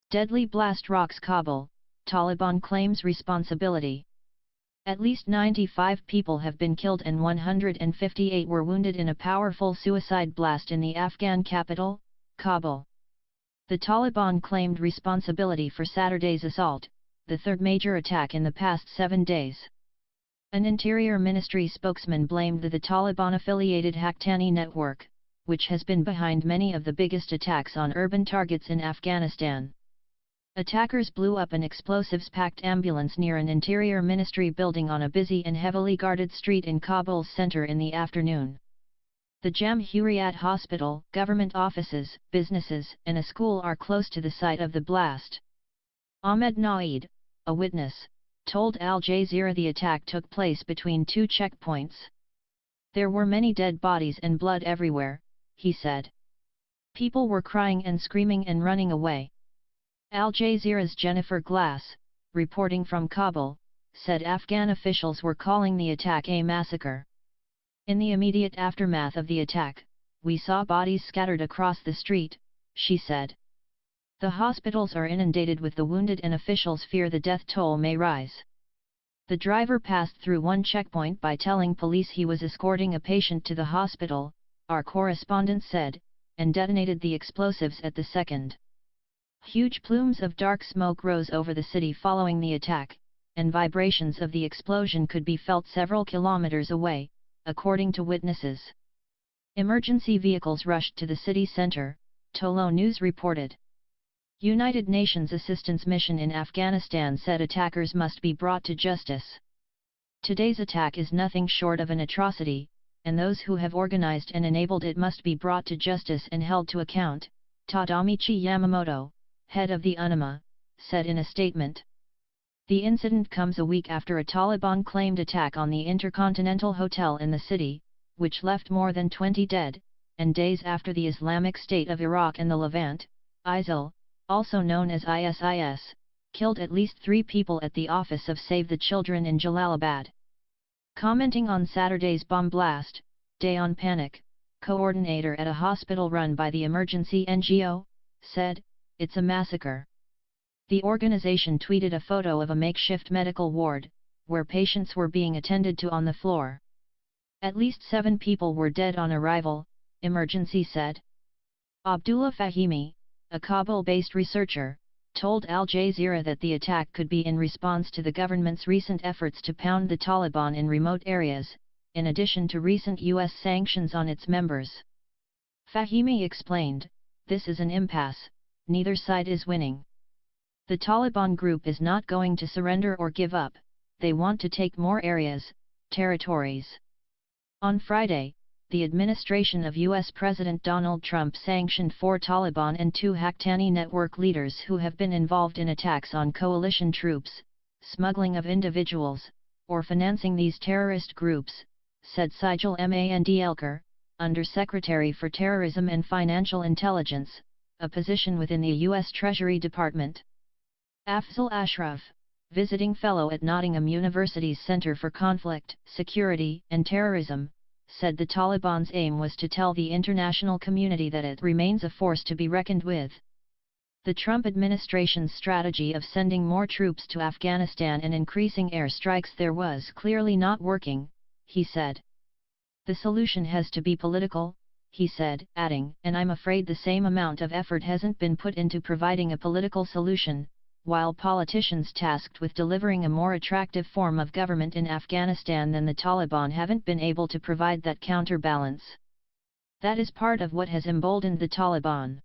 Deadly blast rocks Kabul, Taliban claims responsibility. At least 95 people have been killed and 158 were wounded in a powerful suicide blast in the Afghan capital, Kabul. The Taliban claimed responsibility for Saturday's assault, the third major attack in the past 7 days. An Interior Ministry spokesman blamed the Taliban-affiliated Haqqani network, which has been behind many of the biggest attacks on urban targets in Afghanistan. Attackers blew up an explosives-packed ambulance near an Interior Ministry building on a busy and heavily guarded street in Kabul's center in the afternoon. The Jamhuriyat Hospital, government offices, businesses, and a school are close to the site of the blast. Ahmed Naeed, a witness, told Al Jazeera the attack took place between 2 checkpoints. There were many dead bodies and blood everywhere, he said. People were crying and screaming and running away. Al Jazeera's Jennifer Glass, reporting from Kabul, said Afghan officials were calling the attack a massacre. In the immediate aftermath of the attack, we saw bodies scattered across the street, she said. The hospitals are inundated with the wounded and officials fear the death toll may rise. The driver passed through one checkpoint by telling police he was escorting a patient to the hospital, our correspondent said, and detonated the explosives at the second. Huge plumes of dark smoke rose over the city following the attack, and vibrations of the explosion could be felt several kilometers away, according to witnesses. Emergency vehicles rushed to the city center, Tolo News reported. United Nations Assistance Mission in Afghanistan said attackers must be brought to justice. Today's attack is nothing short of an atrocity, and those who have organized and enabled it must be brought to justice and held to account, Tadamichi Yamamoto, head of the UNAMA, said in a statement. The incident comes a week after a Taliban-claimed attack on the Intercontinental Hotel in the city, which left more than 20 dead, and days after the Islamic State of Iraq and the Levant, ISIL, also known as ISIS, killed at least 3 people at the office of Save the Children in Jalalabad. Commenting on Saturday's bomb blast, Dayan Panik, coordinator at a hospital run by the emergency NGO, said, "It's a massacre." The organization tweeted a photo of a makeshift medical ward, where patients were being attended to on the floor. At least 7 people were dead on arrival, emergency said. Abdullah Fahimi, a Kabul-based researcher, told Al Jazeera that the attack could be in response to the government's recent efforts to pound the Taliban in remote areas, in addition to recent US sanctions on its members. Fahimi explained, "This is an impasse, neither side is winning. The Taliban group is not going to surrender or give up, they want to take more areas, territories." On Friday, the administration of US President Donald Trump sanctioned 4 Taliban and 2 Haqqani network leaders who have been involved in attacks on coalition troops, smuggling of individuals, or financing these terrorist groups, said Sijal Mandlkar, Undersecretary for Terrorism and Financial Intelligence, a position within the US Treasury Department. Afzal Ashraf, visiting fellow at Nottingham University's Center for Conflict, Security and Terrorism, said the Taliban's aim was to tell the international community that it remains a force to be reckoned with. The Trump administration's strategy of sending more troops to Afghanistan and increasing air strikes there was clearly not working, he said. The solution has to be political, he said, adding, "And I'm afraid the same amount of effort hasn't been put into providing a political solution, while politicians tasked with delivering a more attractive form of government in Afghanistan than the Taliban haven't been able to provide that counterbalance. That is part of what has emboldened the Taliban."